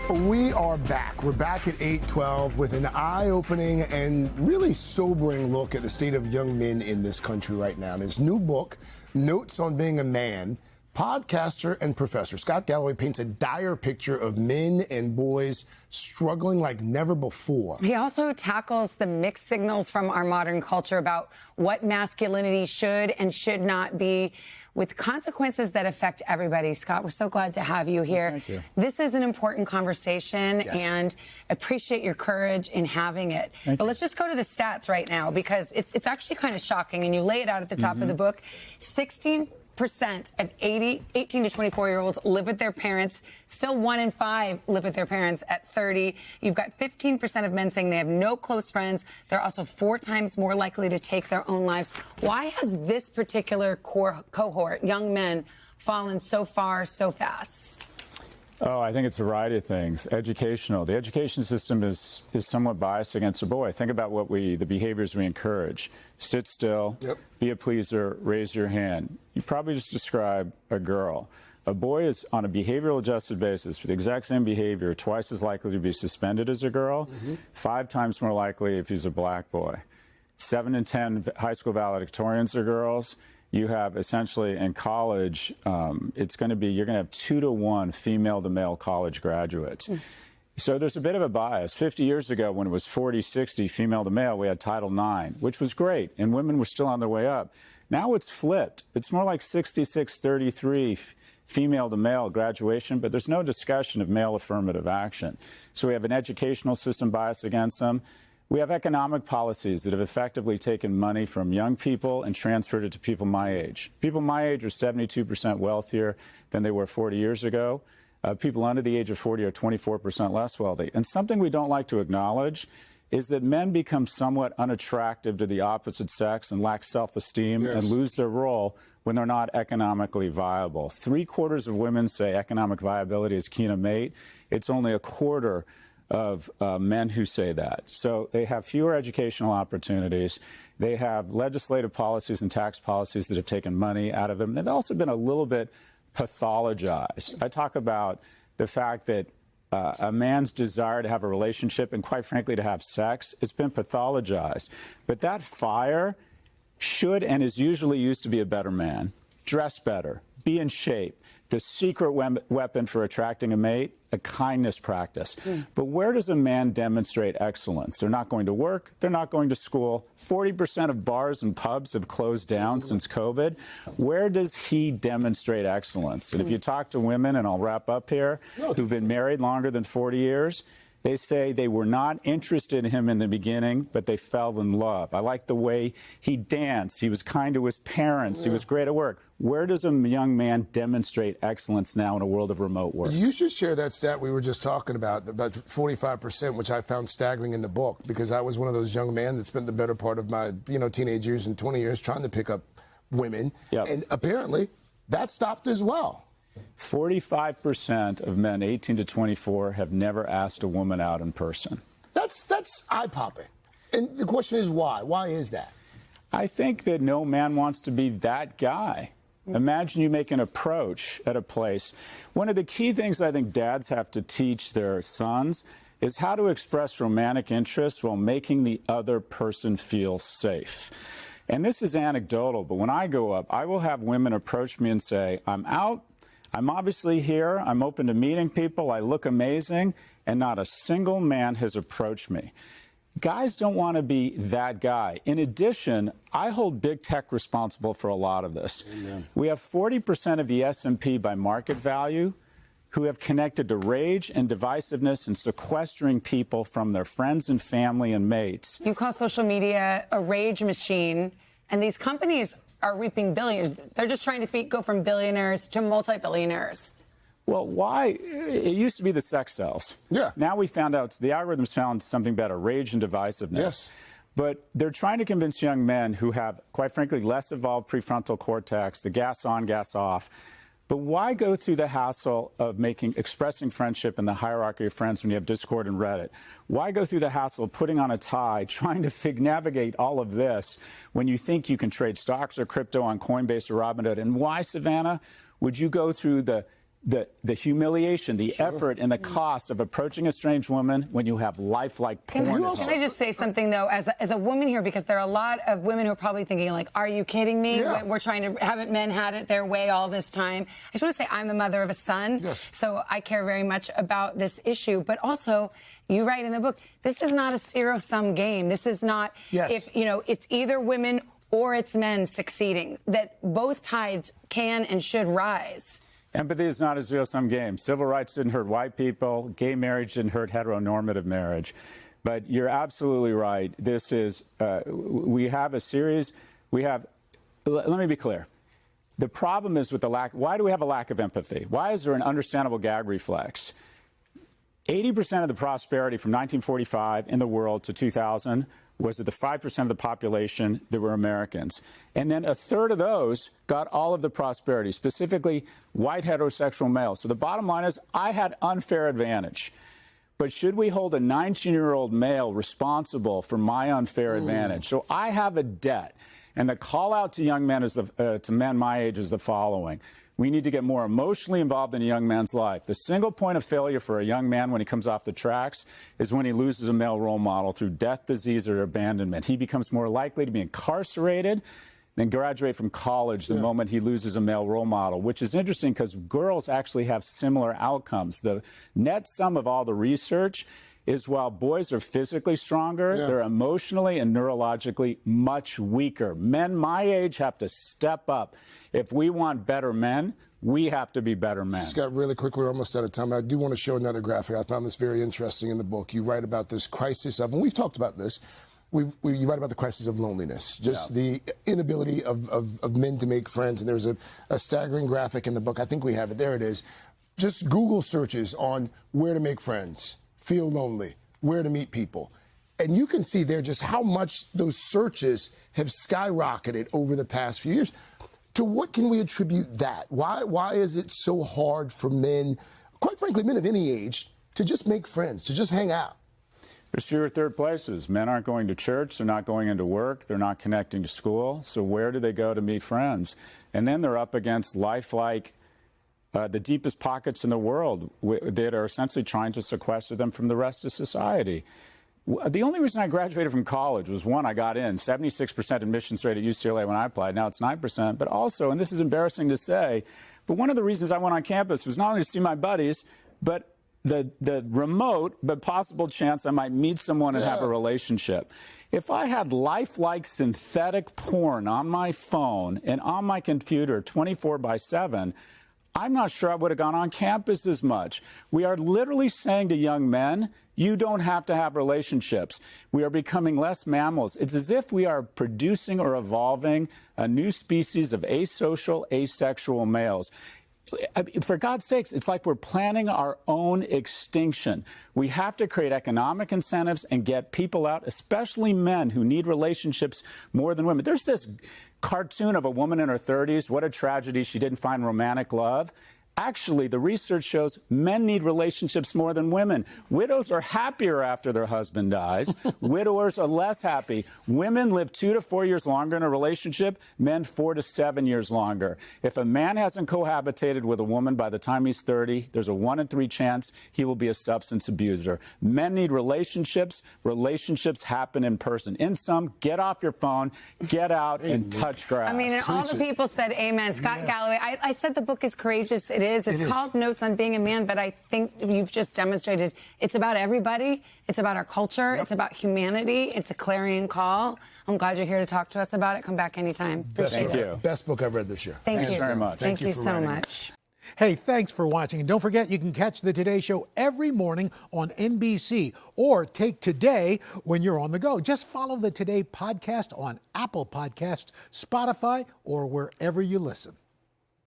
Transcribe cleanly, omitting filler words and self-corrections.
We are back. We're back at 8:12 with an eye-opening and really sobering look at the state of young men in this country right now. In his new book, Notes on Being a Man, podcaster and professor Scott Galloway paints a dire picture of men and boys struggling like never before. He also tackles the mixed signals from our modern culture about what masculinity should and should not be, with consequences that affect everybody. Scott, we're so glad to have you here. Thank you. This is an important conversation, Yes. and appreciate your courage in having it. But let's just go to the stats right now, because it's actually kind of shocking, and you lay it out at the top of the book. 16% of 18 to 24-year-olds live with their parents. Still 1 in 5 live with their parents at 30. You've got 15% of men saying they have no close friends. They're also 4 times more likely to take their own lives. Why has this particular cohort, young men, fallen so far so fast? Oh, I think it's a variety of things. Educational. The education system is somewhat biased against a boy. Think about the behaviors we encourage. Sit still, be a pleaser, raise your hand. You probably just described a girl. A boy is, on a behavioral adjusted basis, for the exact same behavior, twice as likely to be suspended as a girl, 5 times more likely if he's a black boy. 7 in 10 high school valedictorians are girls. You have essentially in college, you're going to have 2 to 1 female to male college graduates. So there's a bit of a bias. 50 years ago, when it was 40-60 female to male, we had Title IX, which was great, and women were still on their way up. Now it's flipped. It's more like 66-33 female to male graduation, but there's no discussion of male affirmative action. So we have an educational system bias against them. We have economic policies that have effectively taken money from young people and transferred it to people my age. People my age are 72% wealthier than they were 40 years ago. People under the age of 40 are 24% less wealthy. And something we don't like to acknowledge is that men become somewhat unattractive to the opposite sex and lack self-esteem and lose their role when they're not economically viable. 3/4 of women say economic viability is key to mate. It's only 1/4 of men who say that. So they have fewer educational opportunities. They have legislative policies and tax policies that have taken money out of them. They've also been a little bit pathologized. I talk about the fact that a man's desire to have a relationship and, quite frankly, to have sex, it's been pathologized. But that fire should and is usually used to be a better man, dress better, be in shape. The secret weapon for attracting a mate, a kindness practice. But where does a man demonstrate excellence? They're not going to work. They're not going to school. 40% of bars and pubs have closed down since COVID. Where does he demonstrate excellence? And if you talk to women, and I'll wrap up here, who've been married longer than 40 years, they say they were not interested in him in the beginning, but they fell in love. I like the way he danced. He was kind to his parents. He was great at work. Where does a young man demonstrate excellence now in a world of remote work? You should share that stat we were just talking about 45%, which I found staggering in the book, because I was one of those young men that spent the better part of my teenage years and 20 years trying to pick up women. And apparently that stopped as well. 45% of men 18 to 24 have never asked a woman out in person. That's eye-popping. And the question is why? Why is that? I think that no man wants to be that guy. Imagine you make an approach at a place. One of the key things I think dads have to teach their sons is how to express romantic interest while making the other person feel safe. And this is anecdotal, but when I go up, I will have women approach me and say, I'm out. I'm obviously here. I'm open to meeting people. I look amazing. And not a single man has approached me. Guys don't want to be that guy. In addition, I hold big tech responsible for a lot of this. We have 40% of the S&P by market value who have connected to rage and divisiveness and sequestering people from their friends and family and mates. You call social media a rage machine, and these companies are reaping billions. They're just trying to go from billionaires to multi-billionaires. Well, why? It used to be the sex sells. Now we found out, the algorithms found something better, rage and divisiveness. But they're trying to convince young men who have, quite frankly, less evolved prefrontal cortex, the gas on, gas off. But why go through the hassle of expressing friendship in the hierarchy of friends when you have Discord and Reddit? Why go through the hassle of putting on a tie, trying to navigate all of this when you think you can trade stocks or crypto on Coinbase or Robinhood? And why, Savannah, would you go through the the humiliation, the effort, and the cost of approaching a strange woman when you have lifelike porn. Can I just say something, though, as a woman here, because there are a lot of women who are probably thinking, like, are you kidding me? Yeah. We're trying to, haven't men had it their way all this time? I just want to say I'm the mother of a son, so I care very much about this issue. But also, you write in the book, this is not a zero-sum game. This is not, if, you know, it's either women or it's men succeeding, that both tides can and should rise. Empathy is not a zero-sum game. Civil rights didn't hurt white people. Gay marriage didn't hurt heteronormative marriage. But you're absolutely right. This is, we have a series, let me be clear. The problem is with the lack, why do we have a lack of empathy? Why is there an understandable gag reflex? 80% of the prosperity from 1945 in the world to 2000 was that the 5% of the population that were Americans. And then a third of those got all of the prosperity, specifically white heterosexual males. So the bottom line is I had unfair advantage. But should we hold a 19-year-old male responsible for my unfair advantage? So I have a debt. And the call out to young men, to men my age, is the following. We need to get more emotionally involved in a young man's life. The single point of failure for a young man when he comes off the tracks is when he loses a male role model through death, disease, or abandonment. He becomes more likely to be incarcerated than graduate from college the moment he loses a male role model, which is interesting because girls actually have similar outcomes. The net sum of all the research is while boys are physically stronger, they're emotionally and neurologically much weaker. Men my age have to step up. If we want better men, we have to be better men. Scott, really quickly, we're almost out of time. I do want to show another graphic. I found this very interesting in the book. You write about this crisis of, and we've talked about this, you write about the crisis of loneliness, just the inability of men to make friends. And there's a staggering graphic in the book. I think we have it. There it is. Just Google searches on where to make friends, feel lonely, where to meet people. And you can see there just how much those searches have skyrocketed over the past few years. To what can we attribute that? Why is it so hard for men, quite frankly, men of any age, to just make friends, to just hang out? There's fewer third places. Men aren't going to church. They're not going into work. They're not connecting to school. So where do they go to meet friends? And then they're up against lifelike, the deepest pockets in the world that are essentially trying to sequester them from the rest of society. The only reason I graduated from college was, one, I got in. 76% admissions rate at UCLA when I applied. Now it's 9%. But also, and this is embarrassing to say, but one of the reasons I went on campus was not only to see my buddies, but the remote but possible chance I might meet someone and have a relationship. If I had lifelike synthetic porn on my phone and on my computer 24/7, I'm not sure I would have gone on campus as much. We are literally saying to young men, you don't have to have relationships. We are becoming less mammals. It's as if we are producing or evolving a new species of asocial, asexual males. For God's sakes, it's like we're planning our own extinction. We have to create economic incentives and get people out, especially men who need relationships more than women. There's this cartoon of a woman in her 30s. What a tragedy she didn't find romantic love. Actually, the research shows men need relationships more than women. Widows are happier after their husband dies. Widowers are less happy. Women live 2 to 4 years longer in a relationship, men 4 to 7 years longer. If a man hasn't cohabitated with a woman by the time he's 30, there's a 1 in 3 chance he will be a substance abuser. Men need relationships. Relationships happen in person. In sum, get off your phone, get out, and touch grass. I mean, and all the people said amen. Scott Galloway, I said the book is courageous. It is. It's called Notes on Being a Man, but I think you've just demonstrated it's about everybody. It's about our culture. It's about humanity. It's a clarion call. I'm glad you're here to talk to us about it. Come back anytime. Thank you. Best book I've read this year. Thank you very much. Thank you so much. Hey, thanks for watching. And don't forget, you can catch the Today Show every morning on NBC or take Today when you're on the go. Just follow the Today podcast on Apple Podcasts, Spotify, or wherever you listen.